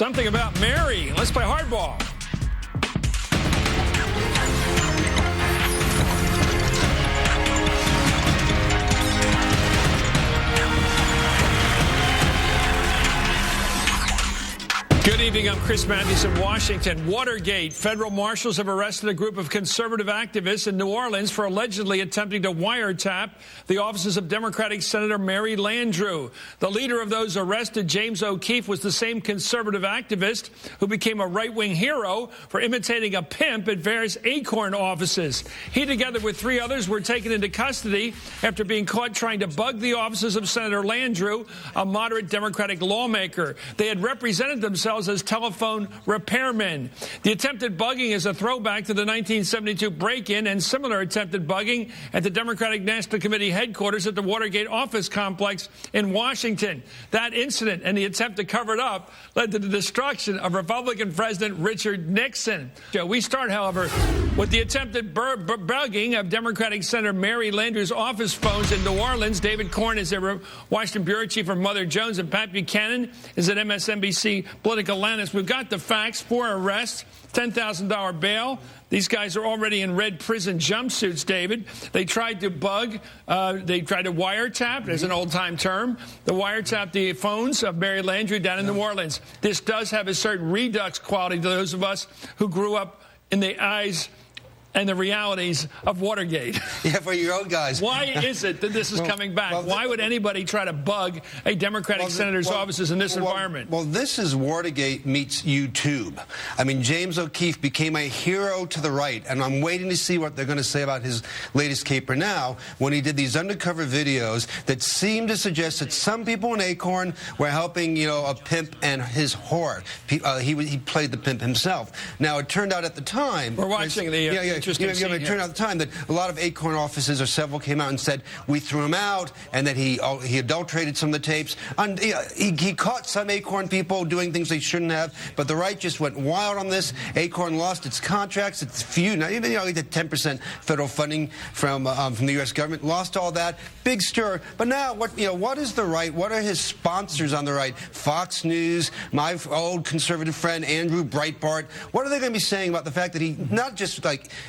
Something about Mary. Let's play hardball. Good evening, I'm Chris Matthews in Washington. Watergate. Federal marshals have arrested a group of conservative activists in New Orleans for allegedly attempting to wiretap the offices of Democratic Senator Mary Landrieu. The leader of those arrested, James O'Keefe, was the same conservative activist who became a right-wing hero for imitating a pimp at various ACORN offices. He, together with 3 others, were taken into custody after being caught trying to bug the offices of Senator Landrieu, a moderate Democratic lawmaker. They had represented themselves as telephone repairmen. The attempted bugging is a throwback to the 1972 break-in and similar attempted bugging at the Democratic National Committee headquarters at the Watergate office complex in Washington. That incident and the attempt to cover it up led to the destruction of Republican President Richard Nixon. We start, however, with the attempted bugging of Democratic Senator Mary Landrieu's office phones in New Orleans. David Corn is their Washington bureau chief for Mother Jones, and Pat Buchanan is at MSNBC Political Analyst. We've got the facts. 4 arrests, $10,000 bail. These guys are already in red prison jumpsuits, David. They tried to wiretap, as an old-time term, wiretap the phones of Mary Landrieu down in New Orleans. This does have a certain redux quality to those of us who grew up in the eyes and the realities of Watergate. Yeah, for your own guys. Why is it that this is coming back? Why would anybody try to bug a Democratic senator's offices in this environment? Well, this is Watergate meets YouTube. I mean, James O'Keefe became a hero to the right, and I'm waiting to see what they're going to say about his latest caper now, when he did these undercover videos that seem to suggest that some people in ACORN were helping, a pimp and his whore. He played the pimp himself. Now, it turned out at the time... We're watching the... It turned out at the time that a lot of ACORN offices, or several, came out and said we threw him out, and that he adulterated some of the tapes. And he caught some ACORN people doing things they shouldn't have, but the right just went wild on this. ACORN lost its contracts, its few, now even the 10% federal funding from the U.S. government, lost all that. Big stir. But now, what is the right? What are his sponsors on the right? Fox News, my old conservative friend Andrew Breitbart. What are they going to be saying about the fact that he not just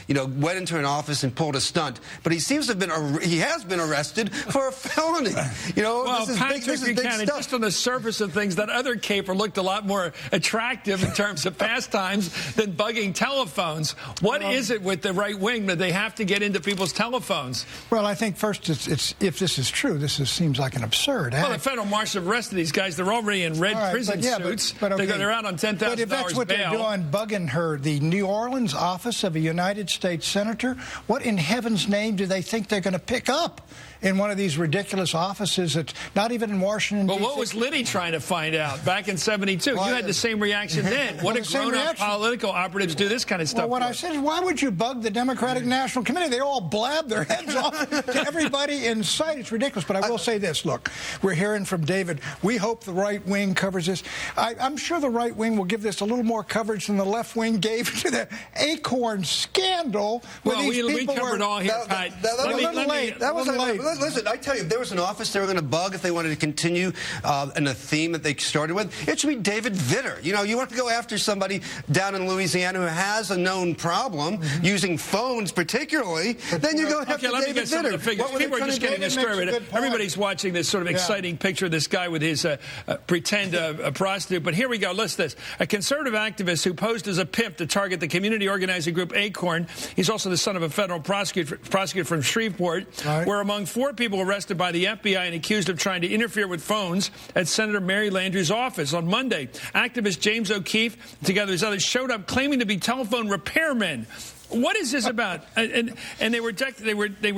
went into an office and pulled a stunt, but he seems to have he has been arrested for a felony. Well, this is big stuff. Just on the surface of things, that other caper looked a lot more attractive in terms of pastimes than bugging telephones. What is it with the right wing that they have to get into people's telephones? Well, I think first, it's if this is true, seems like an absurd act. Well, the federal marshal arrested these guys. They're already in red prison suits. But they're out on $10,000 bail. But if that's what they're doing, bugging her, the New Orleans office of a United States senator, what in heaven's name do they think they're going to pick up in one of these ridiculous offices that's not even in Washington, D.C.? Well, what was Liddy trying to find out back in '72? You had the same reaction then. What if grown-up political operatives do this kind of stuff? Well, what I said is, why would you bug the Democratic National Committee? They all blab their heads off to everybody in sight. It's ridiculous. But I will say this. Look, we're hearing from David. We hope the right wing covers this. I'm sure the right wing will give this a little more coverage than the left wing gave to the ACORN scandal. Well, we covered it all here, Pat. That was late. Listen, I tell you, if there was an office they were going to bug if they wanted to continue in a theme that they started with, it should be David Vitter. You want to go after somebody down in Louisiana who has a known problem, using phones particularly, then you go after David Vitter. People are just getting disturbed. Everybody's watching this sort of exciting picture of this guy with his pretend prostitute. But here we go. Listen to this. A conservative activist who posed as a pimp to target the community organizing group ACORN. He's also the son of a federal prosecutor from Shreveport. Were among 4 people arrested by the FBI and accused of trying to interfere with phones at Senator Mary Landrieu's office. On Monday, activist James O'Keefe, together with others, showed up claiming to be telephone repairmen. What is this about? And they were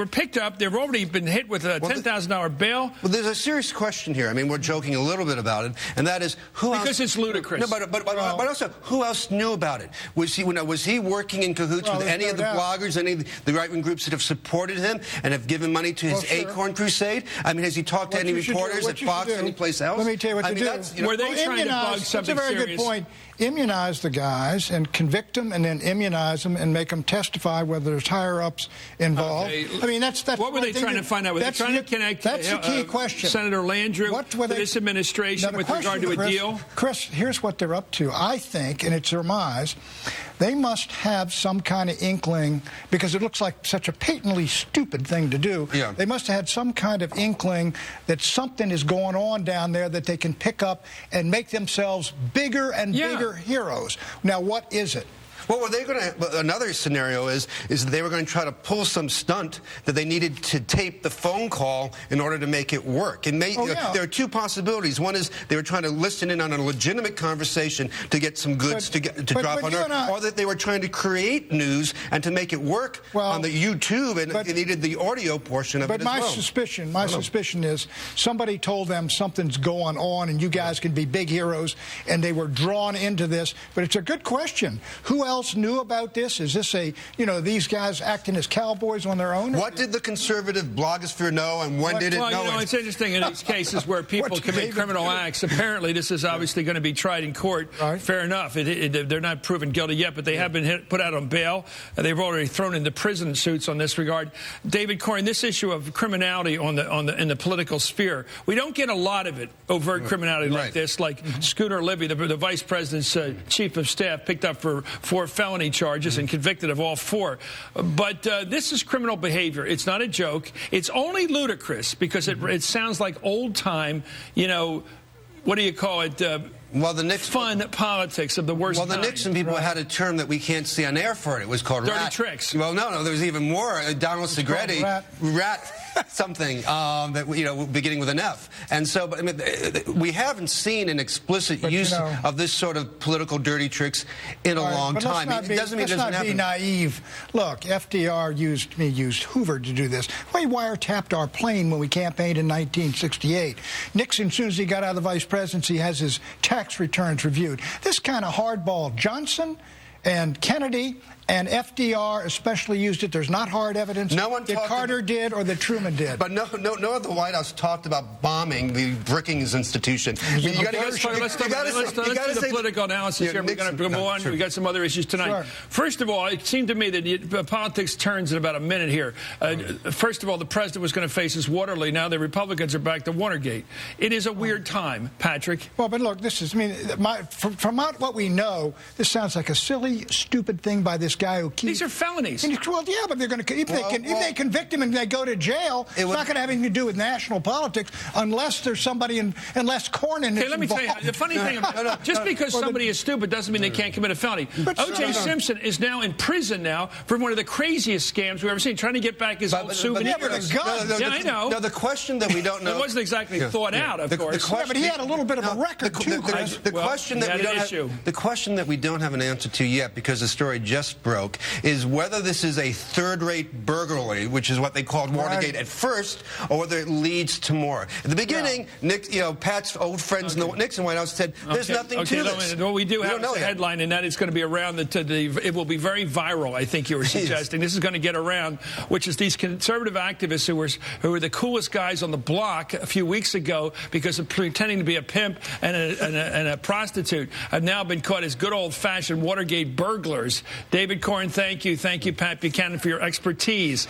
picked up. They've already been hit with a $10,000 bail. Well, there's a serious question here. I mean, we're joking a little bit about it, and that is who else? Because it's ludicrous. No, but also, who else knew about it? Was he working in cahoots with any of the bloggers, any of the right-wing groups that have supported him and have given money to his ACORN crusade? I mean, has he talked to any reporters at Fox, any place else? Let me tell you what to do. Were they trying to bug something serious? That's a very good point. Immunize the guys and convict them, and then immunize them and make them them testify whether there's higher-ups involved. Okay. I mean, that's what were they trying to find out? Were they trying to connect that's the key question. Senator Landrieu to this administration with regard to a deal? Chris, here's what they're up to. I think, and it's surmise, they must have some kind of inkling, because it looks like such a patently stupid thing to do. Yeah. They must have had some kind of inkling that something is going on down there that they can pick up and make themselves bigger and bigger heroes. Now, what is it? Well, were they going to? Another scenario is that they were going to try to pull some stunt that they needed to tape the phone call in order to make it work. And there are two possibilities. One is they were trying to listen in on a legitimate conversation to get some goods to drop on her, or that they were trying to create news and to make it work on the YouTube, and they needed the audio portion of it as well. But my suspicion is somebody told them something's going on, and you guys can be big heroes, and they were drawn into this. But it's a good question. Who else knew about this? Is this these guys acting as cowboys on their own? What did the conservative blogosphere know, and when did it know? Well, it's interesting in these cases where people commit criminal acts. Apparently, this is obviously going to be tried in court. Right. Fair enough. They're not proven guilty yet, but they have been put out on bail. They've already thrown into prison suits on this regard. David Corn, this issue of criminality in the political sphere, we don't get a lot of it, overt criminality like this, like Scooter Libby, the vice president's chief of staff, picked up for 4 felony charges and convicted of all 4. But this is criminal behavior. It's not a joke. It's only ludicrous because it sounds like old-time, what do you call it? Fun politics of the worst kind. Well, the Nixon people had a term that we can't see on air for it. It was called dirty tricks. Well, no, there was even more. Donald Segretti, rat something beginning with an F. And so, but, I mean, we haven't seen an explicit use of this sort of political dirty tricks in a long time. Let's not be naive. Look, FDR used Hoover to do this. He wiretapped our plane when we campaigned in 1968. Nixon, as soon as he got out of the vice presidency, has his tax returns reviewed. This kind of hardball, Johnson and Kennedy and FDR especially used it. There's not hard evidence that Carter did or that Truman did. But no of the White House talked about bombing the Brookings Institution. Let's do the political analysis here. We're going to go on. We've got some other issues tonight. Sure. First of all, it seemed to me that politics turns in about a minute here. First of all, the president was going to face his Watergate. Now the Republicans are back to Watergate. It is a weird time, Patrick. Well, but look, this is, from what we know, this sounds like a silly, stupid thing by this guy who keeps... These are felonies. Well, yeah, but they're going to... If they convict him and they go to jail, it's not going to have anything to do with national politics unless there's somebody unless Cornyn is let me tell you, the funny thing about just because somebody is stupid doesn't mean they can't commit a felony. O.J. Simpson is now in prison now for one of the craziest scams we've ever seen, trying to get back his old souvenir. I know. No, the question that we don't know... It wasn't exactly thought out, of course. But he had a little bit of a record, too, Chris. The question that we don't have an answer to yet, because the story just broke, is whether this is a third-rate burglary, which is what they called Watergate at first, or whether it leads to more. At the beginning, Pat's old friends in the Nixon White House said, there's nothing to this. Well, we do have a headline, and that is going to be around it will be very viral, I think you were suggesting. This is going to get around, which is these conservative activists who were the coolest guys on the block a few weeks ago because of pretending to be a pimp and a prostitute have now been caught as good old-fashioned Watergate burglars. David Corn, thank you. Thank you, Pat Buchanan, for your expertise.